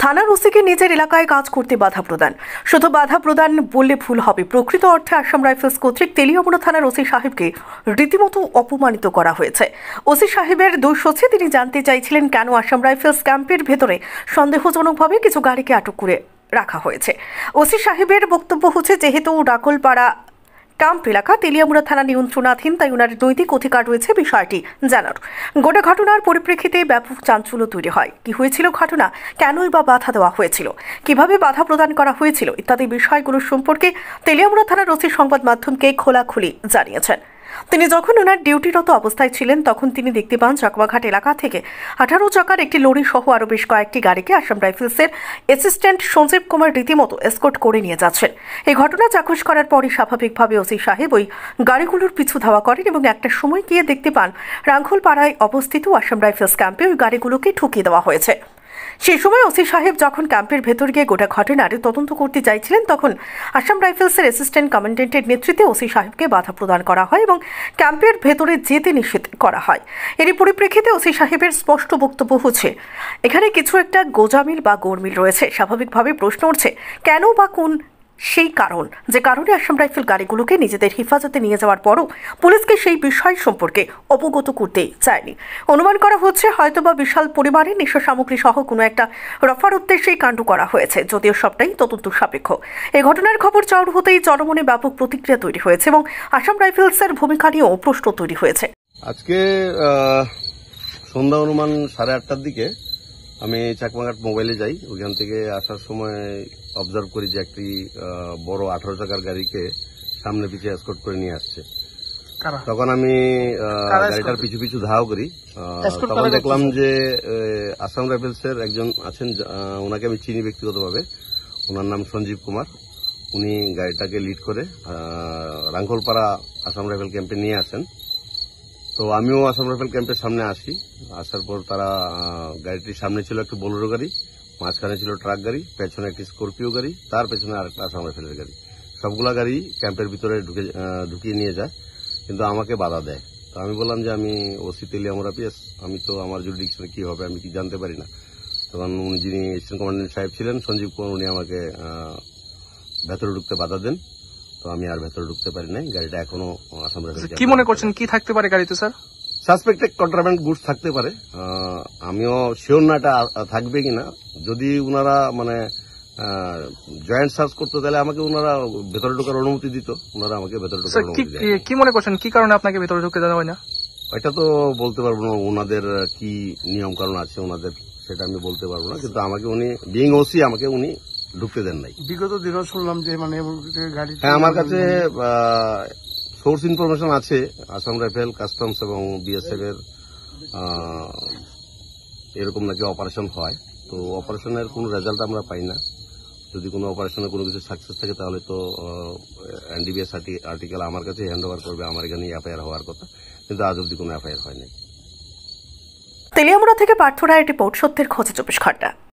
থানার ওসিকে নিজের এলাকায় কাজ করতে বাধা প্রদান। শুধু বাধা প্রদান বললে ভুল হবে, প্রকৃত অর্থে আসাম রাইফেলস কর্তৃক তেলিয়ামুড়া থানার ওসি সাহেবকে রীতিমতো অপমানিত করা হয়েছে। ওসি সাহেবের দোষ হচ্ছে তিনি জানতে চাইছিলেন কেন আসাম রাইফেলস ক্যাম্পের ভেতরে সন্দেহজনকভাবে কিছু গাড়িকে আটক করে রাখা হয়েছে। ওসি সাহেবের বক্তব্য হচ্ছে, যেহেতু ডাকলপাড়া ক্যাম্প এলাকা তেলিয়ামুড়া থানা নিয়ন্ত্রণাধীন, তাই ওনার নৈতিক অধিকার রয়েছে বিষয়টি জানার। গোটা ঘটনার পরিপ্রেক্ষিতে ব্যাপক চাঞ্চল্য তৈরি হয়। কি হয়েছিল ঘটনা, কেনই বা বাধা দেওয়া হয়েছিল, কিভাবে বাধা প্রদান করা হয়েছিল ইত্যাদি বিষয়গুলো সম্পর্কে তেলিয়ামুড়া থানার ওসি সংবাদ মাধ্যমকে খোলাখুলি জানিয়েছেন। তিনি যখন ওনার ডিউটিরত অবস্থায় ছিলেন তখন তিনি দেখতে পান চাকমাঘাট এলাকা থেকে 18 চাকার একটি লরি সহ আরও বেশ কয়েকটি গাড়িকে আসাম রাইফেলসের অ্যাসিস্ট্যান্ট সঞ্জীব কুমার রীতিমতো এসকর্ট করে নিয়ে যাচ্ছেন। এই ঘটনা চাক্ষুষ করার পরই স্বাভাবিকভাবে ওসি সাহেব ওই গাড়িগুলোর পিছু ধাওয়া করেন এবং একটা সময় গিয়ে দেখতে পান রাঙ্খলপাড়ায় অবস্থিত আসাম রাইফেলস ক্যাম্পে ওই গাড়িগুলোকে ঠুকিয়ে দেওয়া হয়েছে। সেই সময় ওসি সাহেব যখন ক্যাম্পের ভেতর গিয়ে গোটা ঘটনার তদন্ত করতে চাইছিলেন তখন আসাম রাইফেলসের অ্যাসিস্ট্যান্ট কমান্ড্যান্টের নেতৃত্বে ওসি সাহেবকে বাধা প্রদান করা হয় এবং ক্যাম্পের ভেতরে যেতে নিষেধ করা হয়। এরই পরিপ্রেক্ষিতে ওসি সাহেবের স্পষ্ট বক্তব্য হচ্ছে, এখানে কিছু একটা গোজামিল বা গোরমিল রয়েছে। স্বাভাবিকভাবে প্রশ্ন উঠছে, কেন বা কোন সেই কারণ যে কারণে আসাম রাইফেল গাড়িগুলোকে নিজেদের হেফাজতে নিয়ে যাওয়ার পরও পুলিশকে সেই বিষয় সম্পর্কে অবগত করতে চায়নি। অনুমান করা হচ্ছে হয়তোবা বিশাল পরিমাণে নেশা সামগ্রী সহ কোনো একটা রফার উদ্দেশ্যেই কাণ্ড করা হয়েছে, যদিও সবটাই তদন্ত সাপেক্ষ। এই ঘটনার খবর চাউর হতেই জনমনে ব্যাপক প্রতিক্রিয়া তৈরি হয়েছে এবং আসাম রাইফেলসের ভূমিকা নিয়েও প্রশ্ন তৈরি হয়েছে। আজকে সন্ধ্যা অনুমান 8:30টার দিকে আমি চাকমাঘাট মোবাইলে যাই। ওইখান থেকে আসার সময় অবজার্ভ করি যে একটি বড় 18 চাকার গাড়িকে সামনে পিছিয়ে এসকর্ট করে নিয়ে আসছে। তখন আমি গাড়িটার পিছু পিছু ধাওয়া করি। তখন দেখলাম যে আসাম রাইফেলসের একজন আছেন, ওনাকে আমি চিনি ব্যক্তিগতভাবে। ওনার নাম সঞ্জীব কুমার। উনি গাড়িটাকে লিড করে রাঙ্খলপাড়া আসাম রাইফেল ক্যাম্পে নিয়ে আসেন। তো আমিও আসাম রাইফেল ক্যাম্পের সামনে আসি। আসার পর তারা গাড়িটির সামনে ছিল একটি বোলেরো গাড়ি, মাঝখানে ছিল ট্রাক গাড়ি, পেছনে একটি স্করপিও গাড়ি, তার পেছনে আরেকটা আসাম রাইফেলের গাড়ি। সবগুলা গাড়ি ক্যাম্পের ভিতরে ঢুকিয়ে নিয়ে যায়, কিন্তু আমাকে বাধা দেয়। তো আমি বললাম যে আমি ওসি তেলিয়ামুড়া পিএস, আমি তো আমার জুরিডিকশনে কি হবে আমি কি জানতে পারি না। তখন উনি যিনি অ্যাসিস্ট্যান্ট কমান্ড্যান্ট সাহেব ছিলেন সঞ্জীব কুমার, উনি আমাকে ভেতরে ঢুকতে বাধা দেন। তো আমি আর ভেতরে ঢুকতে পারি নাই। গাড়িটা এখনো আসাম রাইফেল। কি মনে করছেন কি থাকতে পারে গাড়িতে স্যার? সাসপেক্টেড কন্ট্রাব্যান্ড গুডস থাকতে পারে। আমিও শিওর না এটা থাকবে কিনা। যদি উনারা মানে জয়েন্ট সার্চ করতে তাহলে আমাকে উনারা ভেতরে ঢোকার অনুমতি দিত। উনারা আমাকে ভেতরে ঢোকার অনুমতি দেয়। কি মনে করছেন কি কারণে আপনাকে ভেতরে ঢুকতে দেওয়া হয় না? এটা তো বলতে পারবো না, ওনাদের কি নিয়ম কারণ আছে ওনাদের, সেটা আমি বলতে পারবো না। কিন্তু আমাকে উনি বিইং ওসি আমাকে উনি ঢুকতে দেন নাই। বিগত দিনও শুনলাম যে মানে গাড়ি, হ্যাঁ, আমার কাছে সোর্স ইনফরমেশন আছে। আসাম রাইফেল, কাস্টমস এবং বিএসএফ এর এরকম নাকি অপারেশন হয়। তো অপারেশনের কোনো রেজাল্ট আমরা পাই না। যদি কোনো অপারেশনে কোনো কিছু সাকসেস থাকে তাহলে তো এনডিবিএস আর্টিকেল আমার কাছে হ্যান্ড ওভার করবে, আমার এখানে এফআইআর হওয়ার কথা, কিন্তু আজ অব্দি কোনো এফআইআর হয়নি। তেলিয়ামুড়া থেকে পার্থ রায়ের রিপোর্ট, সত্যের খোঁজে 24 ঘন্টা।